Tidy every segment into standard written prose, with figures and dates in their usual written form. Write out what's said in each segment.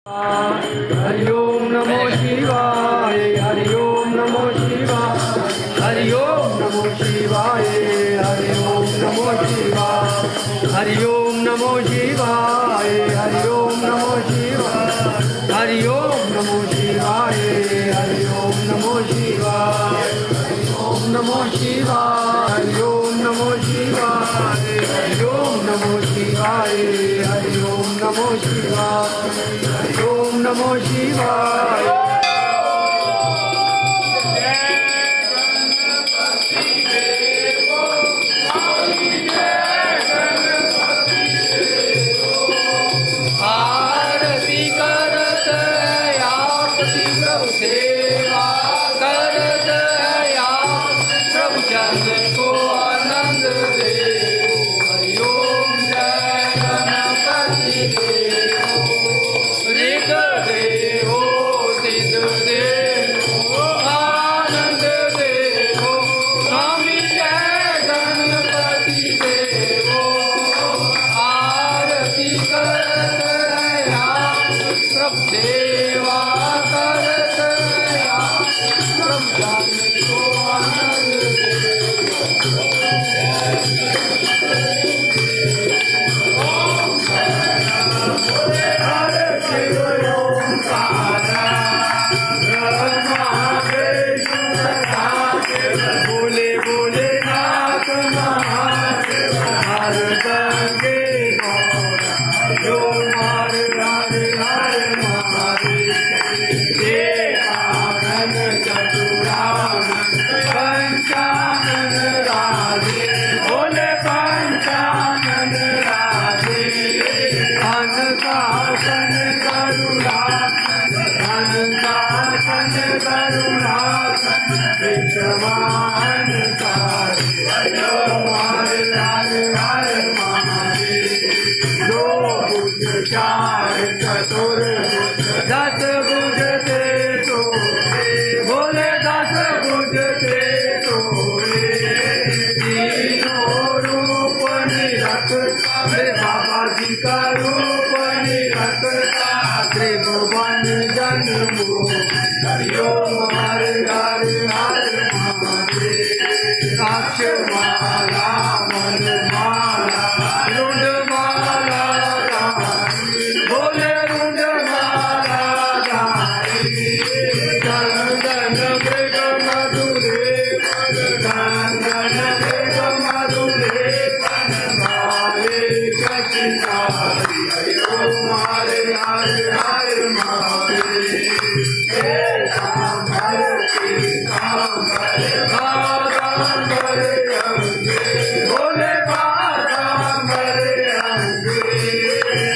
हरि ओम नमो शिवाय, हरि ओम नमो शिवाय, हरि ओम नमो शिवाय, हरि ओम नमो शिवाय, हरि ओम नमो शिवाय, हरि ओम नमो शिवाय, हरि ओम नमो शिवाय, हरि ओम नमो शिवाय, ओम नमो शिवाय, हरि ओम नमो शिवाय, हरि ओम नमो शिवाय, हरि ओम नमो शिवाय, ओम नमो शिवाय। आरती करत आपकी प्रभु सेवा करत आप प्रभु जन को आनंद दे। हरि ओम जय गणपति देवो ऋग देवो सिद्ध देवो आनंद देवो स्वामी जय गणपति देवो। आरती करत प्रभु सेवा करत प्रभु जन को आनंद बोले बोले नाथ महादेव हर गंगे जो मार हर हर महादेव आनंद चतुरानंद पंचानन राधे बोले पंचानन राधे अनुशासन करुणासन अनुशासन करुणासन विश्वान हरि ओम हर हर महादेव। दो बुध चार चतुर्भुज दस बुध थे तो बोले दस बुध थे तो तीनों रूप निरखता बाबा जी का रूप निरखता त्रिभुवन जन्मो। हरि ओम हर हर हर महादेव। साक्ष माला मन माला रुंड माला बोले रुंड माला गंगन मृग मधुरे गंगन मृग मधुरे मारे कचिकारी। हरि ओम हर हर हर महादेव। बोले बागांबर अंगे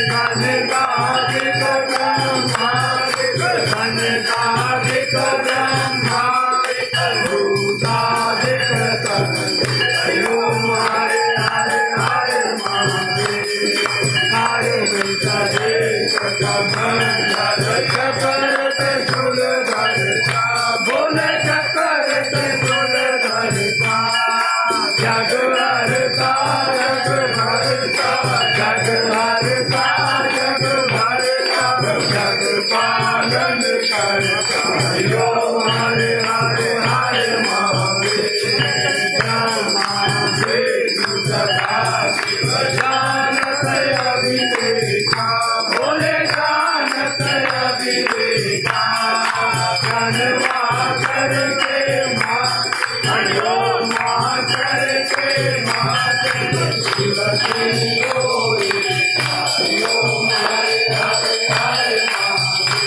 कनकाधिक ब्रह्मादिक कनकाधिक ब्रह्मादिक भूतादिक हरि ओम हर हर हर महादेव। हरे करे कमंडल चकरत शूलधर बोले चकरत शूलधर जग हरता जग भरता जग हरता जग भरता जग पालन करता। हरि ओम हर हर हर महादेव। ब्रह्मा विष्णु सदा शिव जानत अभिलेखा बोले जानत अभिलेखा धनवा करके माँ। हरि ओम माँ करके माँ शिव हरि ओम हर हर हर महादेव।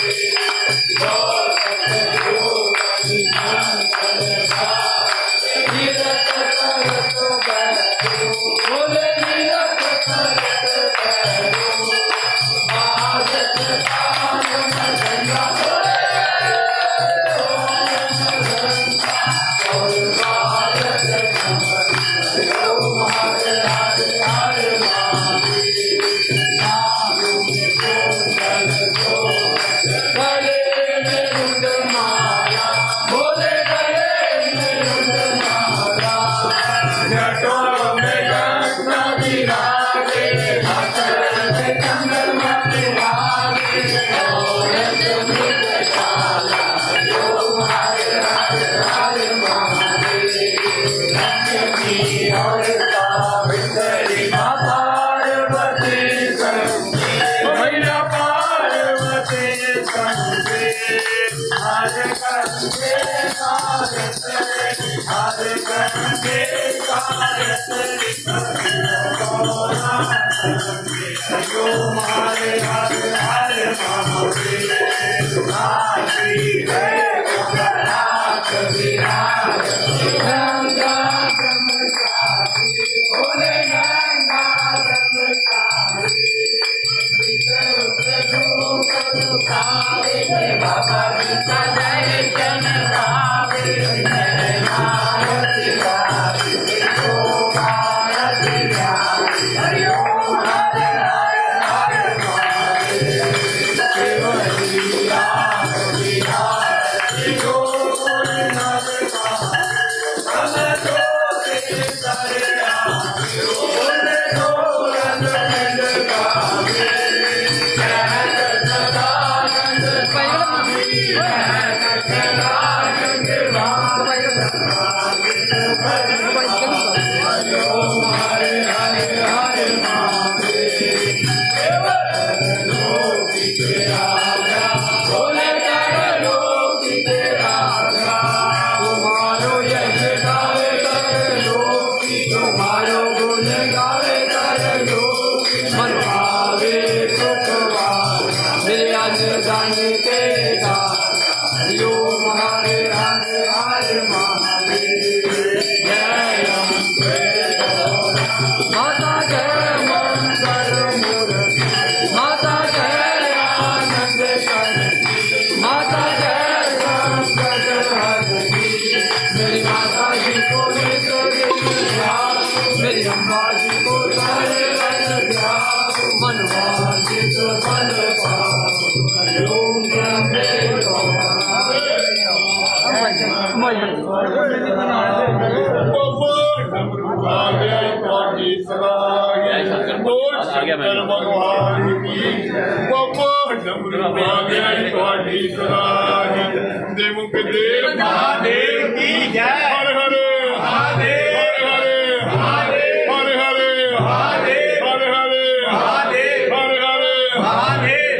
देवों के देव महादेव की जय। हर हर महादेव, हर हर महादेव, हर हर महादेव, हर हर महादेव, हर हर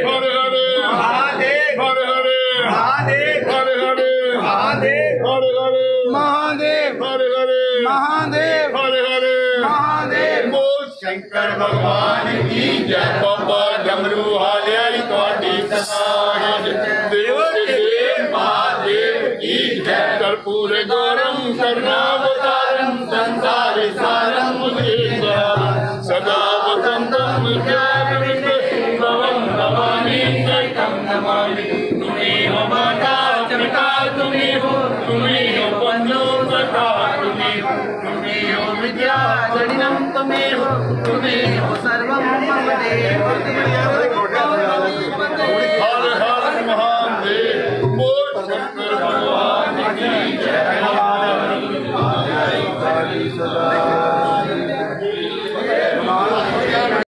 महादेव, हर हर महादेव, हर हर महादेव, हर हर महादेव, हर हर महादेव, हर हर महादेव। बोल शंकर भगवान की जय। बाबा डमरू हालिया तोड़ी सनाज देव महादेव की जय। कर्पूर गौरम करुणावतारम संसार सारम सदा वसंतम भवम नमामि जयतम नमामि। तुम्हें हो माता पिता, तुम्हें हो बंधु सखा, तुम्हें हो विद्या जनिनम, तुम्हें हो सर्वम मम देव।